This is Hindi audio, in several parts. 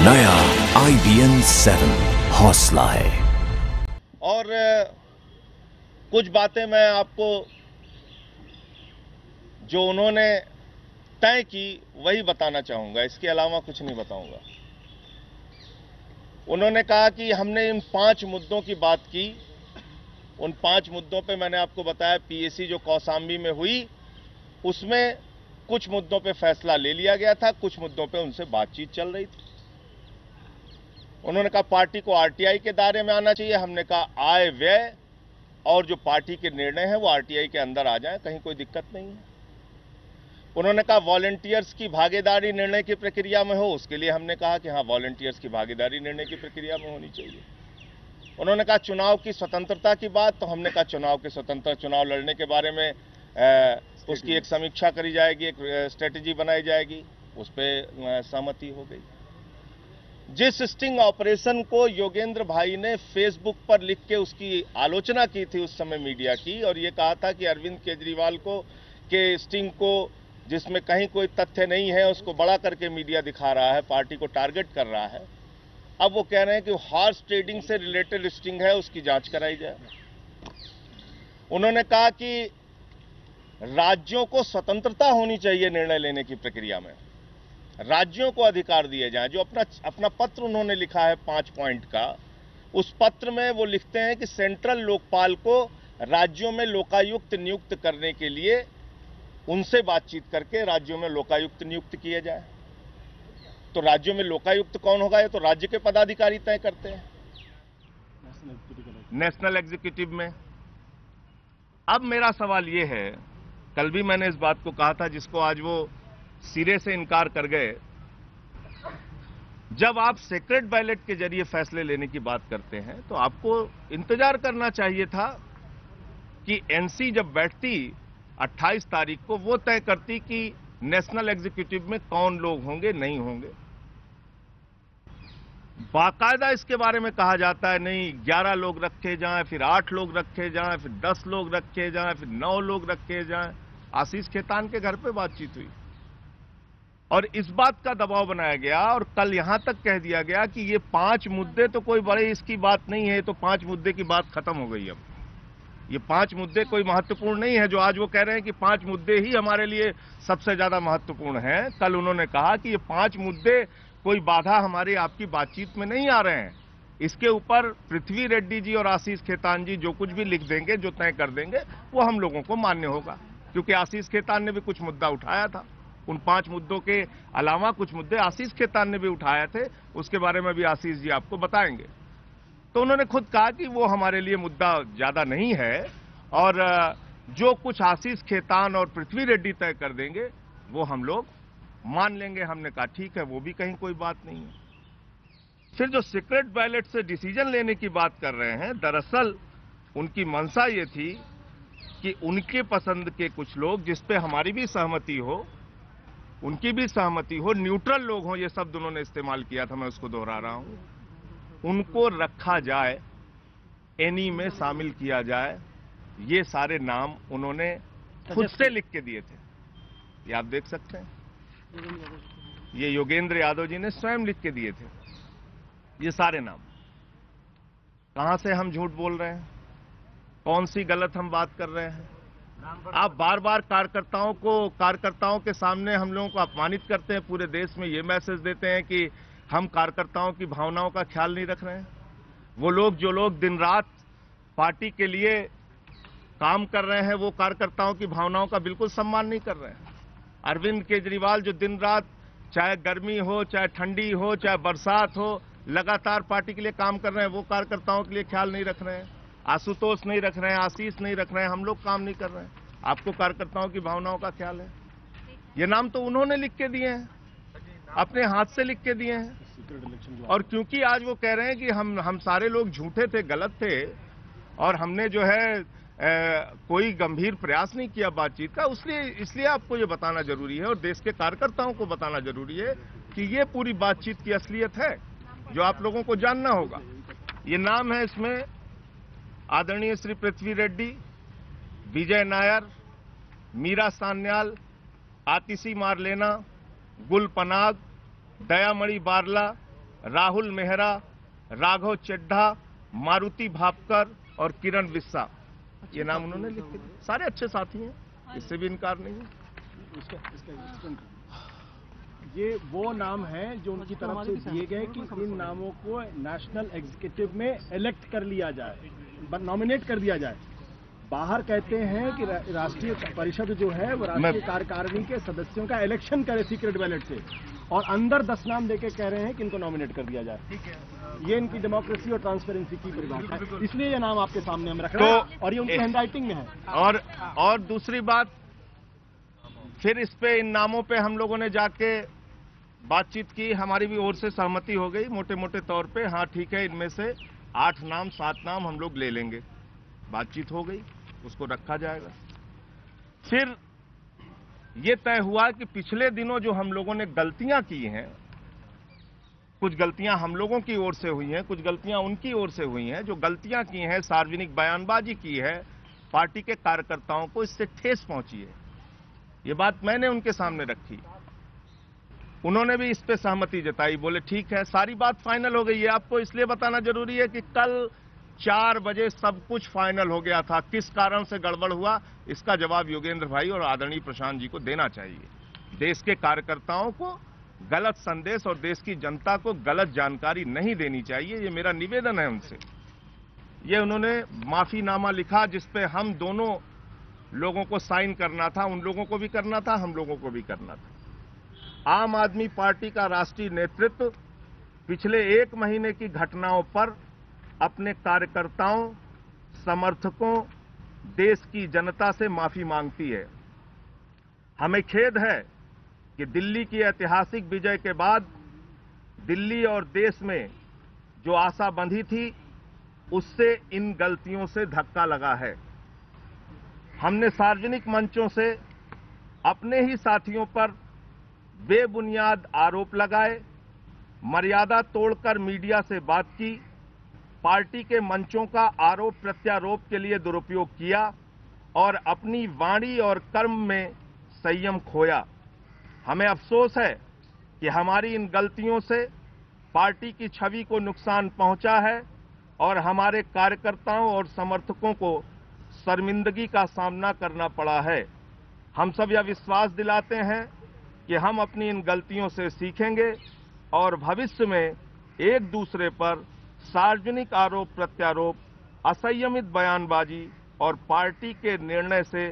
नया IBN 7 हौसला है। और कुछ बातें मैं आपको जो उन्होंने तय की वही बताना चाहूंगा, इसके अलावा कुछ नहीं बताऊंगा। उन्होंने कहा कि हमने इन 5 मुद्दों की बात की। उन 5 मुद्दों पे मैंने आपको बताया पीएसी जो कौशाम्बी में हुई उसमें कुछ मुद्दों पे फैसला ले लिया गया था, कुछ मुद्दों पे उनसे बातचीत चल रही थी। उन्होंने कहा पार्टी को आरटीआई के दायरे में आना चाहिए। हमने कहा आय व्यय और जो पार्टी के निर्णय हैं वो आरटीआई के अंदर आ जाएं, कहीं कोई दिक्कत नहीं है। उन्होंने कहा वॉलंटियर्स की भागीदारी निर्णय की प्रक्रिया में हो, उसके लिए हमने कहा कि हाँ वॉलंटियर्स की भागीदारी निर्णय की प्रक्रिया में होनी चाहिए। उन्होंने कहा चुनाव की स्वतंत्रता की बात, तो हमने कहा चुनाव के स्वतंत्र चुनाव लड़ने के बारे में उसकी एक समीक्षा करी जाएगी, एक स्ट्रेटेजी बनाई जाएगी, उस पर सहमति हो गई। जिस स्टिंग ऑपरेशन को योगेंद्र भाई ने फेसबुक पर लिख के उसकी आलोचना की थी उस समय मीडिया की, और ये कहा था कि अरविंद केजरीवाल को के स्टिंग को जिसमें कहीं कोई तथ्य नहीं है उसको बड़ा करके मीडिया दिखा रहा है, पार्टी को टारगेट कर रहा है। अब वो कह रहे हैं कि हॉर्स ट्रेडिंग से रिलेटेड स्टिंग है, उसकी जांच कराई जाए। उन्होंने कहा कि राज्यों को स्वतंत्रता होनी चाहिए निर्णय लेने की प्रक्रिया में, राज्यों को अधिकार दिए जाएं। जो अपना पत्र उन्होंने लिखा है 5 पॉइंट का, उस पत्र में वो लिखते हैं कि सेंट्रल लोकपाल को राज्यों में लोकायुक्त नियुक्त करने के लिए उनसे बातचीत करके राज्यों में लोकायुक्त नियुक्त किए जाए। तो राज्यों में लोकायुक्त कौन होगा, ये तो राज्य के पदाधिकारी तय करते हैं नेशनल एग्जीक्यूटिव में। अब मेरा सवाल ये है, कल भी मैंने इस बात को कहा था जिसको आज वो सिरे से इनकार कर गए। जब आप सीक्रेट बैलेट के जरिए फैसले लेने की बात करते हैं तो आपको इंतजार करना चाहिए था कि एनसी जब बैठती 28 तारीख को वो तय करती कि नेशनल एग्जीक्यूटिव में कौन लोग होंगे, नहीं होंगे। बाकायदा इसके बारे में कहा जाता है नहीं 11 लोग रखे जाएं, फिर 8 लोग रखे जाएं, फिर 10 लोग रखे जाएं, फिर 9 लोग रखे जाएं। आशीष खेतान के घर पे बातचीत हुई और इस बात का दबाव बनाया गया और कल यहां तक कह दिया गया कि ये 5 मुद्दे तो कोई बड़े इसकी बात नहीं है, तो 5 मुद्दे की बात खत्म हो गई। अब ये 5 मुद्दे कोई महत्वपूर्ण नहीं है, जो आज वो कह रहे हैं कि 5 मुद्दे ही हमारे लिए सबसे ज्यादा महत्वपूर्ण हैं। कल उन्होंने कहा कि ये 5 मुद्दे कोई बाधा हमारी आपकी बातचीत में नहीं आ रहे हैं। इसके ऊपर पृथ्वी रेड्डी जी और आशीष खेतान जी जो कुछ भी लिख देंगे, जो तय कर देंगे, वो हम लोगों को मान्य होगा, क्योंकि आशीष खेतान ने भी कुछ मुद्दा उठाया था। उन 5 मुद्दों के अलावा कुछ मुद्दे आशीष खेतान ने भी उठाए थे, उसके बारे में भी आशीष जी आपको बताएंगे। तो उन्होंने खुद कहा कि वो हमारे लिए मुद्दा ज्यादा नहीं है और जो कुछ आशीष खेतान और पृथ्वी रेड्डी तय कर देंगे वो हम लोग मान लेंगे। हमने कहा ठीक है, वो भी कहीं कोई बात नहीं है। फिर जो सीक्रेट बैलेट से डिसीजन लेने की बात कर रहे हैं, दरअसल उनकी मंशा ये थी कि उनके पसंद के कुछ लोग, जिस पे हमारी भी सहमति हो, उनकी भी सहमति हो, न्यूट्रल लोग हों, ये शब्द उन्होंने इस्तेमाल किया था, मैं उसको दोहरा रहा हूं, उनको रखा जाए, एनी में शामिल किया जाए। ये सारे नाम उन्होंने खुद से लिख के दिए थे, ये आप देख सकते हैं। ये योगेंद्र यादव जी ने स्वयं लिख के दिए थे ये सारे नाम। कहां से हम झूठ बोल रहे हैं, कौन सी गलत हम बात कर रहे हैं? आप बार बार कार्यकर्ताओं के सामने हम लोगों को अपमानित करते हैं, पूरे देश में ये मैसेज देते हैं कि हम कार्यकर्ताओं की भावनाओं का ख्याल नहीं रख रहे हैं। वो लोग जो लोग दिन रात पार्टी के लिए काम कर रहे हैं, वो कार्यकर्ताओं की भावनाओं का बिल्कुल सम्मान नहीं कर रहे हैं। अरविंद केजरीवाल जो दिन रात, चाहे गर्मी हो, चाहे ठंडी हो, चाहे बरसात हो, लगातार पार्टी के लिए काम कर रहे हैं, वो कार्यकर्ताओं के लिए ख्याल नहीं रख रहे हैं। आशुतोष नहीं रख रहे हैं, आशीष नहीं रख रहे हैं, हम लोग काम नहीं कर रहे हैं। आपको कार्यकर्ताओं की भावनाओं का ख्याल है? ये नाम तो उन्होंने लिख के दिए हैं, अपने हाथ से लिख के दिए हैं। और क्योंकि आज वो कह रहे हैं कि हम सारे लोग झूठे थे, गलत थे और हमने जो है कोई गंभीर प्रयास नहीं किया बातचीत का, इसलिए आपको ये बताना जरूरी है और देश के कार्यकर्ताओं को बताना जरूरी है कि ये पूरी बातचीत की असलियत है जो आप लोगों को जानना होगा। ये नाम है इसमें आदरणीय श्री पृथ्वी रेड्डी, विजय नायर, मीरा सान्याल, आतिशी मारलेना, गुल पनाग, दयामणि बारला, राहुल मेहरा, राघव चड्ढा, मारुति भापकर और किरण बिस्सा, ये नाम उन्होंने लिखे। सारे अच्छे साथी हैं, इससे भी इनकार नहीं है। ये वो नाम हैं जो उनकी तरफ से दिए गए कि इन नामों को नेशनल एग्जीक्यूटिव में इलेक्ट कर लिया जाए, नॉमिनेट कर दिया जाए। बाहर कहते हैं कि राष्ट्रीय परिषद जो है वो राष्ट्रीय कार्यकारिणी के सदस्यों का इलेक्शन करे सीक्रेट बैलेट से, और अंदर 10 नाम देके कह रहे हैं कि इनको नॉमिनेट कर दिया जाए। ठीक है, ये इनकी डेमोक्रेसी और ट्रांसपेरेंसी की परिभाषा है, इसलिए ये नाम आपके सामने हम रख रहे हैं और ये उनकी हैंडराइटिंग में है। और दूसरी बात, फिर इस पे इन नामों पे हम लोगों ने जाके बातचीत की, हमारी भी ओर से सहमति हो गई मोटे मोटे तौर पे। हाँ ठीक है, इनमें से 8 नाम 7 नाम हम लोग ले लेंगे, बातचीत हो गई, उसको रखा जाएगा। फिर ये तय हुआ कि पिछले दिनों जो हम लोगों ने गलतियां की हैं, कुछ गलतियां हम लोगों की ओर से हुई हैं, कुछ गलतियां उनकी ओर से हुई हैं। जो गलतियां की हैं, सार्वजनिक बयानबाजी की है, पार्टी के कार्यकर्ताओं को इससे ठेस पहुंची है, ये बात मैंने उनके सामने रखी। उन्होंने भी इस पे सहमति जताई, बोले ठीक है, सारी बात फाइनल हो गई है। आपको इसलिए बताना जरूरी है कि कल 4 बजे सब कुछ फाइनल हो गया था। किस कारण से गड़बड़ हुआ, इसका जवाब योगेंद्र भाई और आदरणीय प्रशांत जी को देना चाहिए। देश के कार्यकर्ताओं को गलत संदेश और देश की जनता को गलत जानकारी नहीं देनी चाहिए, ये मेरा निवेदन है उनसे। ये उन्होंने माफीनामा लिखा जिसपे हम दोनों लोगों को साइन करना था, उन लोगों को भी करना था, हम लोगों को भी करना था। आम आदमी पार्टी का राष्ट्रीय नेतृत्व पिछले 1 महीने की घटनाओं पर अपने कार्यकर्ताओं, समर्थकों, देश की जनता से माफी मांगती है। हमें खेद है कि दिल्ली की ऐतिहासिक विजय के बाद दिल्ली और देश में जो आशा बंधी थी, उससे इन गलतियों से धक्का लगा है। हमने सार्वजनिक मंचों से अपने ही साथियों पर बेबुनियाद आरोप लगाए, मर्यादा तोड़कर मीडिया से बात की, पार्टी के मंचों का आरोप प्रत्यारोप के लिए दुरुपयोग किया और अपनी वाणी और कर्म में संयम खोया। हमें अफसोस है कि हमारी इन गलतियों से पार्टी की छवि को नुकसान पहुंचा है और हमारे कार्यकर्ताओं और समर्थकों को शर्मिंदगी का सामना करना पड़ा है। हम सब यह विश्वास दिलाते हैं कि हम अपनी इन गलतियों से सीखेंगे और भविष्य में एक दूसरे पर सार्वजनिक आरोप प्रत्यारोप, असंयमित बयानबाजी और पार्टी के निर्णय से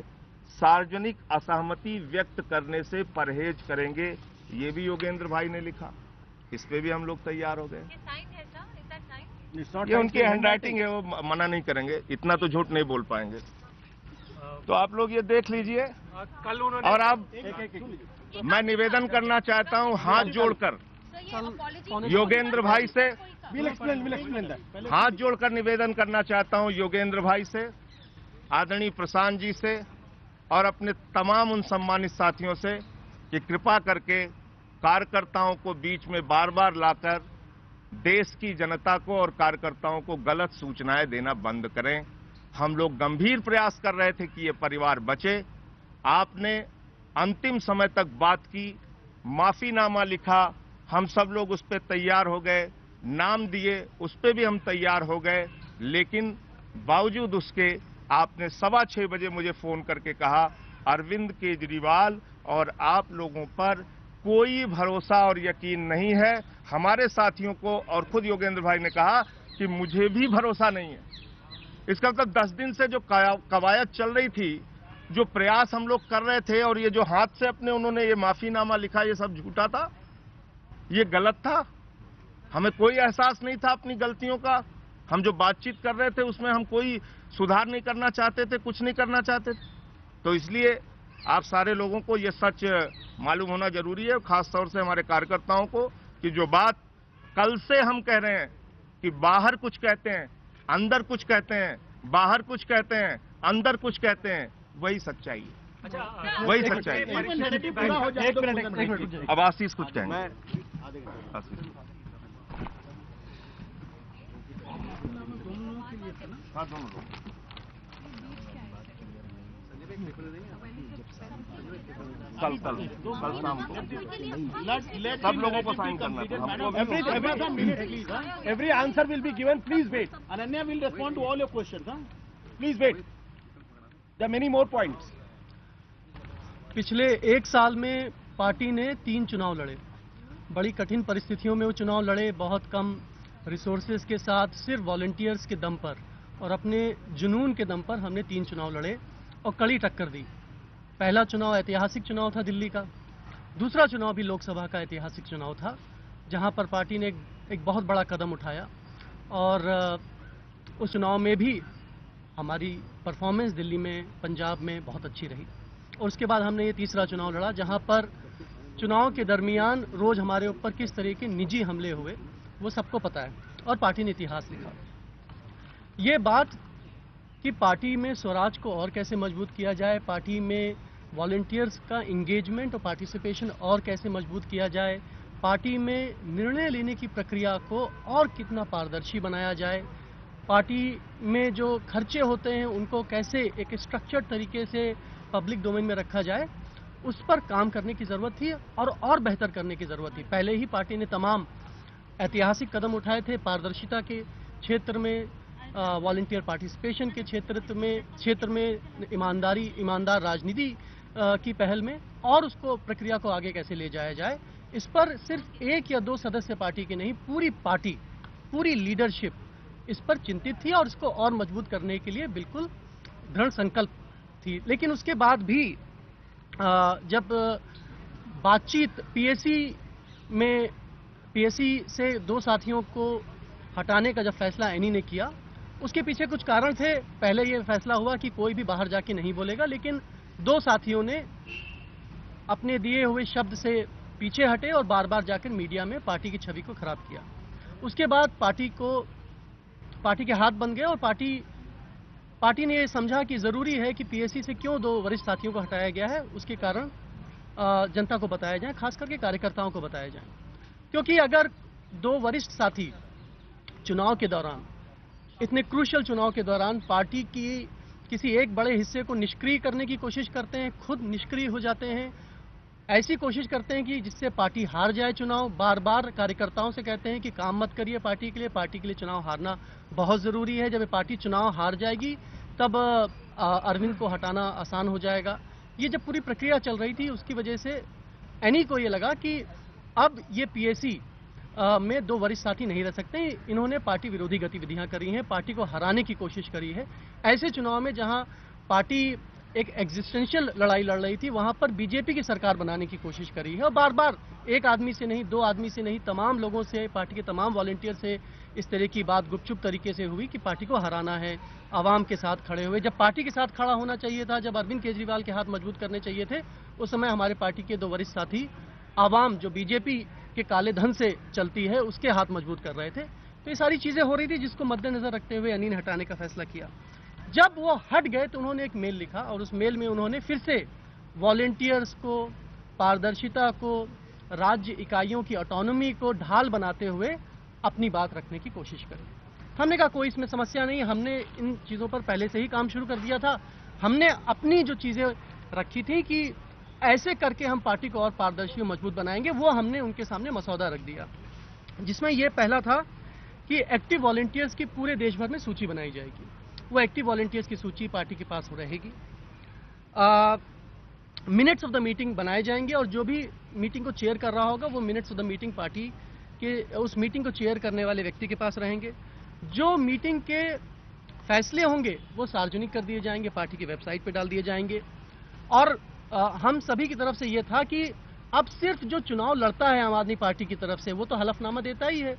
सार्वजनिक असहमति व्यक्त करने से परहेज करेंगे। ये भी योगेंद्र भाई ने लिखा, इस पे भी हम लोग तैयार हो गए। ये उनकी हैंडराइटिंग है, वो मना नहीं करेंगे, इतना तो झूठ नहीं बोल पाएंगे। तो आप लोग ये देख लीजिए। कल उन्होंने और अब मैं निवेदन करना चाहता हूं हाथ जोड़कर योगेंद्र भाई से, हाथ जोड़कर निवेदन करना चाहता हूं योगेंद्र भाई से, आदरणीय प्रशांत जी से और अपने तमाम उन सम्मानित साथियों से कि कृपा करके कार्यकर्ताओं को बीच में बार बार लाकर देश की जनता को और कार्यकर्ताओं को गलत सूचनाएं देना बंद करें। हम लोग गंभीर प्रयास कर रहे थे कि ये परिवार बचे। आपने अंतिम समय तक बात की, माफीनामा लिखा, हम सब लोग उस पर तैयार हो गए, नाम दिए, उस पर भी हम तैयार हो गए, लेकिन बावजूद उसके आपने 6:15 बजे मुझे फोन करके कहा अरविंद केजरीवाल और आप लोगों पर कोई भरोसा और यकीन नहीं है। हमारे साथियों को और खुद योगेंद्र भाई ने कहा कि मुझे भी भरोसा नहीं है। इसका मतलब 10 दिन से जो कवायद चल रही थी, जो प्रयास हम लोग कर रहे थे और ये जो हाथ से अपने उन्होंने ये माफीनामा लिखा, ये सब झूठा था, ये गलत था। हमें कोई एहसास नहीं था अपनी गलतियों का। हम जो बातचीत कर रहे थे उसमें हम कोई सुधार नहीं करना चाहते थे, कुछ नहीं करना चाहते थे। तो इसलिए आप सारे लोगों को ये सच मालूम होना जरूरी है, खासतौर से हमारे कार्यकर्ताओं को, कि जो बात कल से हम कह रहे हैं कि बाहर कुछ कहते हैं, अंदर कुछ कहते हैं, बाहर कुछ कहते हैं, अंदर कुछ कहते हैं, वही सच्चाई है। अच्छा, वही सच्चाई है। अब आशीष कुछ कहेंगे। हाँ, दोनों लोग कल शाम को सब लोगों को साइन करना था हमको। Every answer will be given. Please wait. Ananya will respond to all your questions. Please wait. There are many more points. पिछले एक साल में पार्टी ने 3 चुनाव लड़े। बड़ी कठिन परिस्थितियों में वो चुनाव लड़े, बहुत कम रिसोर्सेज के साथ, सिर्फ वॉलंटियर्स के दम पर और अपने जुनून के दम पर हमने 3 चुनाव लड़े और कड़ी टक्कर दी। पहला चुनाव ऐतिहासिक चुनाव था दिल्ली का, दूसरा चुनाव भी लोकसभा का ऐतिहासिक चुनाव था, जहां पर पार्टी ने एक बहुत बड़ा कदम उठाया और उस चुनाव में भी हमारी परफॉर्मेंस दिल्ली में, पंजाब में बहुत अच्छी रही। और उसके बाद हमने ये तीसरा चुनाव लड़ा, जहां पर चुनाव के दरमियान रोज हमारे ऊपर किस तरह के निजी हमले हुए वो सबको पता है और पार्टी ने इतिहास लिखा। ये बात कि पार्टी में स्वराज को और कैसे मजबूत किया जाए, पार्टी में वॉलंटियर्स का इंगेजमेंट और पार्टिसिपेशन और कैसे मजबूत किया जाए, पार्टी में निर्णय लेने की प्रक्रिया को और कितना पारदर्शी बनाया जाए, पार्टी में जो खर्चे होते हैं उनको कैसे एक स्ट्रक्चर्ड तरीके से पब्लिक डोमेन में रखा जाए, उस पर काम करने की ज़रूरत थी और बेहतर करने की ज़रूरत थी। पहले ही पार्टी ने तमाम ऐतिहासिक कदम उठाए थे पारदर्शिता के क्षेत्र में, वॉलंटियर पार्टिसिपेशन के क्षेत्र में ईमानदार राजनीति की पहल में, और उसको प्रक्रिया को आगे कैसे ले जाया जाए, इस पर सिर्फ 1 या 2 सदस्य पार्टी की नहीं, पूरी पार्टी, पूरी लीडरशिप इस पर चिंतित थी और इसको और मजबूत करने के लिए बिल्कुल दृढ़ संकल्प थी। लेकिन उसके बाद भी जब बातचीत पीएससी से 2 साथियों को हटाने का जब फैसला एनी ने किया, उसके पीछे कुछ कारण थे। पहले ये फैसला हुआ कि कोई भी बाहर जाके नहीं बोलेगा, लेकिन 2 साथियों ने अपने दिए हुए शब्द से पीछे हटे और बार बार जाकर मीडिया में पार्टी की छवि को खराब किया। उसके बाद पार्टी के हाथ बन गए और पार्टी ने ये समझा कि जरूरी है कि पीएससी से क्यों 2 वरिष्ठ साथियों को हटाया गया है, उसके कारण जनता को बताया जाए, खास करके कार्यकर्ताओं को बताया जाए। क्योंकि अगर 2 वरिष्ठ साथी चुनाव के दौरान, इतने क्रूशियल चुनाव के दौरान पार्टी की किसी एक बड़े हिस्से को निष्क्रिय करने की कोशिश करते हैं, खुद निष्क्रिय हो जाते हैं, ऐसी कोशिश करते हैं कि जिससे पार्टी हार जाए चुनाव, बार बार कार्यकर्ताओं से कहते हैं कि काम मत करिए पार्टी के लिए चुनाव हारना बहुत ज़रूरी है, जब पार्टी चुनाव हार जाएगी तब अरविंद को हटाना आसान हो जाएगा। ये जब पूरी प्रक्रिया चल रही थी, उसकी वजह से एनी को ये लगा कि अब ये पीएससी में 2 वरिष्ठ साथी नहीं रह सकते। इन्होंने पार्टी विरोधी गतिविधियां करी हैं, पार्टी को हराने की कोशिश करी है। ऐसे चुनाव में जहां पार्टी एक एग्जिस्टेंशियल लड़ाई लड़ रही थी, वहां पर बीजेपी की सरकार बनाने की कोशिश करी है और बार बार 1 आदमी से नहीं, 2 आदमी से नहीं, तमाम लोगों से, पार्टी के तमाम वॉलंटियर से इस तरह की बात गुपचुप तरीके से हुई कि पार्टी को हराना है। आवाम के साथ खड़े हुए, जब पार्टी के साथ खड़ा होना चाहिए था, जब अरविंद केजरीवाल के हाथ मजबूत करने चाहिए थे, उस समय हमारे पार्टी के 2 वरिष्ठ साथी आवाम जो बीजेपी के काले धन से चलती है उसके हाथ मजबूत कर रहे थे। तो ये सारी चीजें हो रही थी, जिसको मद्देनजर रखते हुए एनी ने हटाने का फैसला किया। जब वो हट गए तो उन्होंने एक मेल लिखा और उस मेल में उन्होंने फिर से वॉलंटियर्स को, पारदर्शिता को, राज्य इकाइयों की ऑटोनॉमी को ढाल बनाते हुए अपनी बात रखने की कोशिश करी। हमने कहा कोई इसमें समस्या नहीं, हमने इन चीज़ों पर पहले से ही काम शुरू कर दिया था। हमने अपनी जो चीज़ें रखी थी कि ऐसे करके हम पार्टी को और पारदर्शी और मजबूत बनाएंगे, वो हमने उनके सामने मसौदा रख दिया, जिसमें यह पहला था कि एक्टिव वॉलंटियर्स की पूरे देश भर में सूची बनाई जाएगी। वो एक्टिव वॉलंटियर्स की सूची पार्टी के पास रहेगी। मिनट्स ऑफ द मीटिंग बनाए जाएंगे और जो भी मीटिंग को चेयर कर रहा होगा वो minutes of the meeting party के उस मीटिंग को चेयर करने वाले व्यक्ति के पास रहेंगे। जो मीटिंग के फैसले होंगे वो सार्वजनिक कर दिए जाएंगे, पार्टी की वेबसाइट पे डाल दिए जाएंगे। और हम सभी की तरफ से ये था कि अब सिर्फ जो चुनाव लड़ता है आम आदमी पार्टी की तरफ से वो तो हलफनामा देता ही है।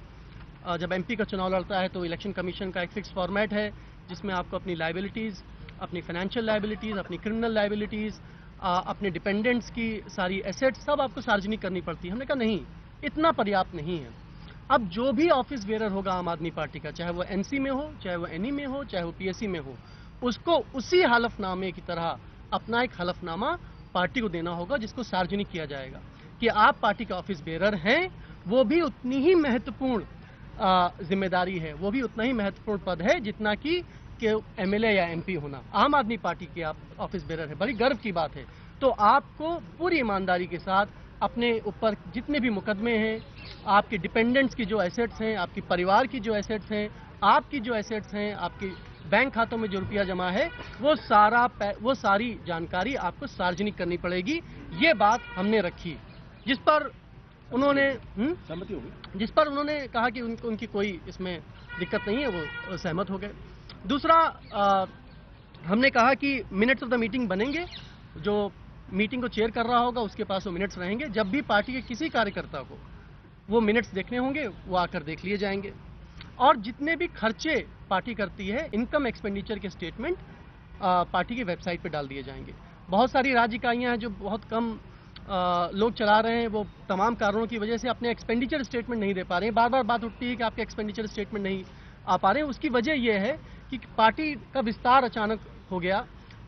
जब एमपी का चुनाव लड़ता है तो इलेक्शन कमीशन का एक फिक्स फॉर्मेट है जिसमें आपको अपनी लायबिलिटीज़, अपनी फाइनेंशियल लायबिलिटीज़, अपनी क्रिमिनल लायबिलिटीज़, अपने डिपेंडेंट्स की सारी एसेट्स सब आपको सार्वजनिक करनी पड़ती है। हमने कहा नहीं, इतना पर्याप्त नहीं है। अब जो भी ऑफिस बेरर होगा आम आदमी पार्टी का, चाहे वो एनसी में हो, चाहे वो एनई में हो, चाहे वो पीएससी में हो, उसको उसी हलफनामे की तरह अपना एक हलफनामा पार्टी को देना होगा जिसको सार्वजनिक किया जाएगा कि आप पार्टी के ऑफिस बेरर हैं। वो भी उतनी ही महत्वपूर्ण जिम्मेदारी है, वो भी उतना ही महत्वपूर्ण पद है जितना कि एमएलए या एमपी होना। आम आदमी पार्टी के आप ऑफिस बेरर है, बड़ी गर्व की बात है। तो आपको पूरी ईमानदारी के साथ अपने ऊपर जितने भी मुकदमे हैं, आपके डिपेंडेंट्स की जो एसेट्स हैं, आपकी परिवार की जो एसेट्स हैं, आपकी जो एसेट्स हैं, आपके बैंक खातों में जो रुपया जमा है, वो सारी जानकारी आपको सार्वजनिक करनी पड़ेगी। ये बात हमने रखी, जिस पर उन्होंने सहमति होगी, जिस पर उन्होंने कहा कि उनकी कोई इसमें दिक्कत नहीं है, वो सहमत हो गए। दूसरा, हमने कहा कि मिनट्स ऑफ द मीटिंग बनेंगे, जो मीटिंग को चेयर कर रहा होगा उसके पास वो मिनट्स रहेंगे। जब भी पार्टी के किसी कार्यकर्ता को वो मिनट्स देखने होंगे, वो आकर देख लिए जाएंगे। और जितने भी खर्चे पार्टी करती है, इनकम एक्सपेंडिचर के स्टेटमेंट पार्टी की वेबसाइट पर डाल दिए जाएंगे। बहुत सारी राज्य इकाइयाँ हैं जो बहुत कम लोग चला रहे हैं, वो तमाम कारणों की वजह से अपने एक्सपेंडिचर स्टेटमेंट नहीं दे पा रहे हैं। बार बार बात उठती है कि आपके एक्सपेंडिचर स्टेटमेंट नहीं आ पा रहे हैं। उसकी वजह यह है कि पार्टी का विस्तार अचानक हो गया,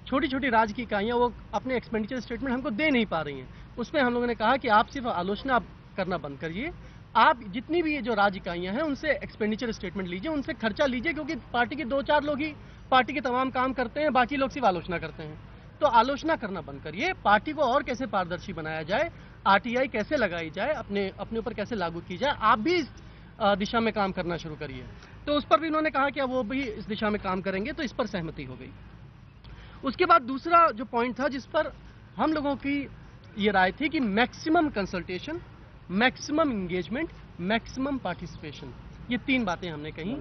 छोटी छोटी राज्य की इकाइयाँ वो अपने एक्सपेंडिचर स्टेटमेंट हमको दे नहीं पा रही हैं। उसमें हम लोगों ने कहा कि आप सिर्फ आलोचना करना बंद करिए, आप जितनी भी ये जो राज्य इकाइयाँ हैं उनसे एक्सपेंडिचर स्टेटमेंट लीजिए, उनसे खर्चा लीजिए, क्योंकि पार्टी के 2-4 लोग ही पार्टी के तमाम काम करते हैं, बाकी लोग सिर्फ आलोचना करते हैं। तो आलोचना करना बंद करिए, पार्टी को और कैसे पारदर्शी बनाया जाए, आरटीआई कैसे लगाई जाए, अपने ऊपर कैसे लागू की जाए, आप भी इस दिशा में काम करना शुरू करिए। तो उस पर भी उन्होंने कहा कि वो भी इस दिशा में काम करेंगे, तो इस पर सहमति हो गई। उसके बाद दूसरा जो पॉइंट था जिस पर हम लोगों की ये राय थी कि maximum consultation, maximum engagement, maximum participation, ये 3 बातें हमने कही।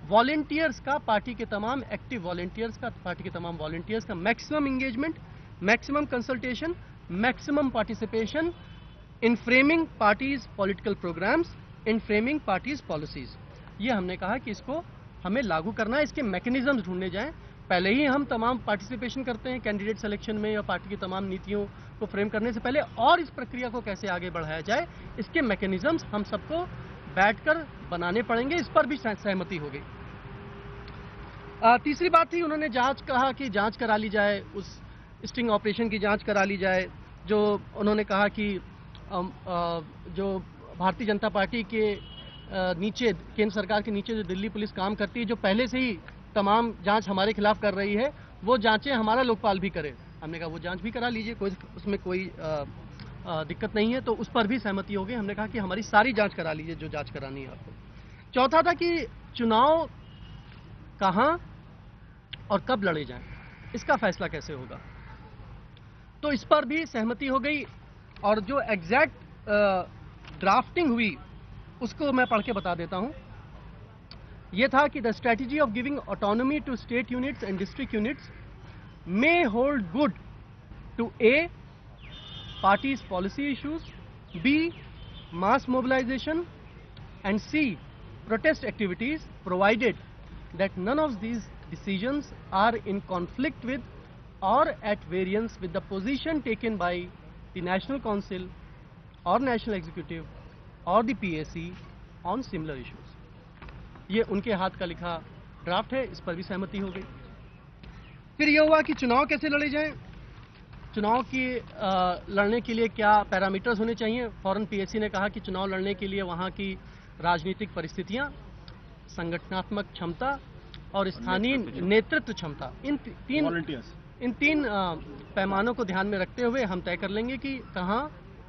वॉलंटियर्स का, पार्टी के तमाम एक्टिव वॉलंटियर्स का, पार्टी के तमाम वॉलंटियर्स का maximum engagement, maximum consultation, maximum participation in framing parties political programmes, in framing parties policies. ये हमने कहा कि इसको हमें लागू करना है, इसके मैकेनिज्म ढूंढने जाएं। पहले ही हम तमाम पार्टिसिपेशन करते हैं कैंडिडेट सिलेक्शन में या पार्टी की तमाम नीतियों को फ्रेम करने से पहले, और इस प्रक्रिया को कैसे आगे बढ़ाया जाए, इसके मैकेनिज्म्स हम सबको बैठकर बनाने पड़ेंगे। इस पर भी सहमति हो गई। तीसरी बात थी, उन्होंने कहा कि जांच करा ली जाए, उस स्टिंग ऑपरेशन की जांच करा ली जाए, जो उन्होंने कहा कि जो भारतीय जनता पार्टी के नीचे, केंद्र सरकार के नीचे जो दिल्ली पुलिस काम करती है, जो पहले से ही तमाम जांच हमारे खिलाफ कर रही है, वो जांचें हमारा लोकपाल भी करे। हमने कहा वो जांच भी करा लीजिए, उसमें कोई दिक्कत नहीं है। तो उस पर भी सहमति हो गई। हमने कहा कि हमारी सारी जांच करा लीजिए जो जांच करानी है आपको। चौथा था कि चुनाव कहां और कब लड़े जाएं, इसका फैसला कैसे होगा, तो इस पर भी सहमति हो गई। और जो एग्जैक्ट ड्राफ्टिंग हुई उसको मैं पढ़ के बता देता हूं। यह था कि the strategy of giving autonomy to state units and district units may hold good to A, parties policy issues, B, mass mobilization, and C, protest activities, provided that none of these decisions are in conflict with or at variance with the position taken by the National Council or National Executive or the PAC on similar issues. ये उनके हाथ का लिखा ड्राफ्ट है, इस पर भी सहमति हो गई। फिर यह हुआ कि चुनाव कैसे लड़े जाएं, चुनाव की लड़ने के लिए क्या पैरामीटर्स होने चाहिए। फौरन पीएससी ने कहा कि चुनाव लड़ने के लिए वहां की राजनीतिक परिस्थितियां, संगठनात्मक क्षमता और स्थानीय नेतृत्व क्षमता, इन तीन पैमानों को ध्यान में रखते हुए हम तय कर लेंगे कि कहां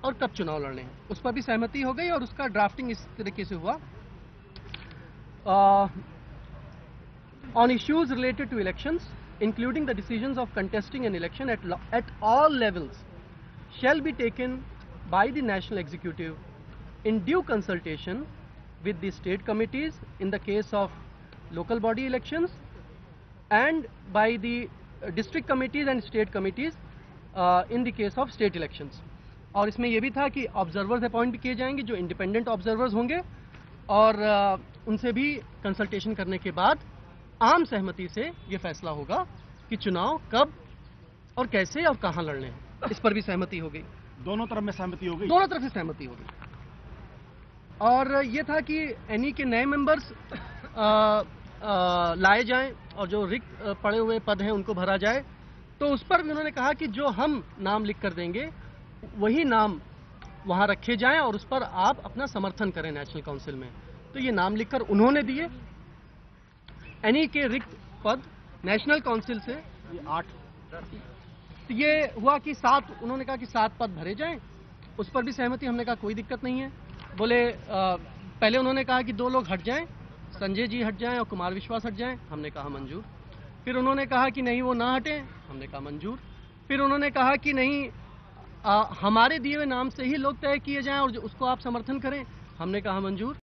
और कब चुनाव लड़ने हैं। उस पर भी सहमति हो गई और उसका ड्राफ्टिंग इस तरीके से हुआ। On issues related to elections, including the decisions of contesting an election at all levels, shall be taken by the national executive in due consultation with the state committees in the case of local body elections, and by the district committees and state committees in the case of state elections. और इसमें यह भी था कि ऑब्जर्वर्स अपॉइंट भी किए जाएंगे जो इंडिपेंडेंट ऑब्जर्वर्स होंगे, और उनसे भी कंसल्टेशन करने के बाद आम सहमति से यह फैसला होगा कि चुनाव कब और कैसे और कहां लड़ने हैं। इस पर भी सहमति हो गई। दोनों तरफ में सहमति हो गई, दोनों तरफ से सहमति हो गई। और यह था कि एनई के नए मेंबर्स लाए जाएं और जो रिक्त पड़े हुए पद हैं उनको भरा जाए। तो उस पर भी उन्होंने कहा कि जो हम नाम लिख कर देंगे वही नाम वहां रखे जाएं और उस पर आप अपना समर्थन करें नेशनल काउंसिल में। तो ये नाम लिखकर उन्होंने दिए। एनई के रिक्त पद नेशनल काउंसिल से ये 8 तो ये हुआ कि उन्होंने कहा कि 7 पद भरे जाएं, उस पर भी सहमति। हमने कहा कोई दिक्कत नहीं है। बोले पहले उन्होंने कहा कि 2 लोग हट जाएं, संजय जी हट जाएं और कुमार विश्वास हट जाएं। हमने कहा मंजूर। फिर उन्होंने कहा कि नहीं वो ना हटें। हमने कहा मंजूर। फिर उन्होंने कहा कि नहीं हमारे दिए हुए नाम से ही लोग तय किए जाएं और उसको आप समर्थन करें। हमने कहा मंजूर।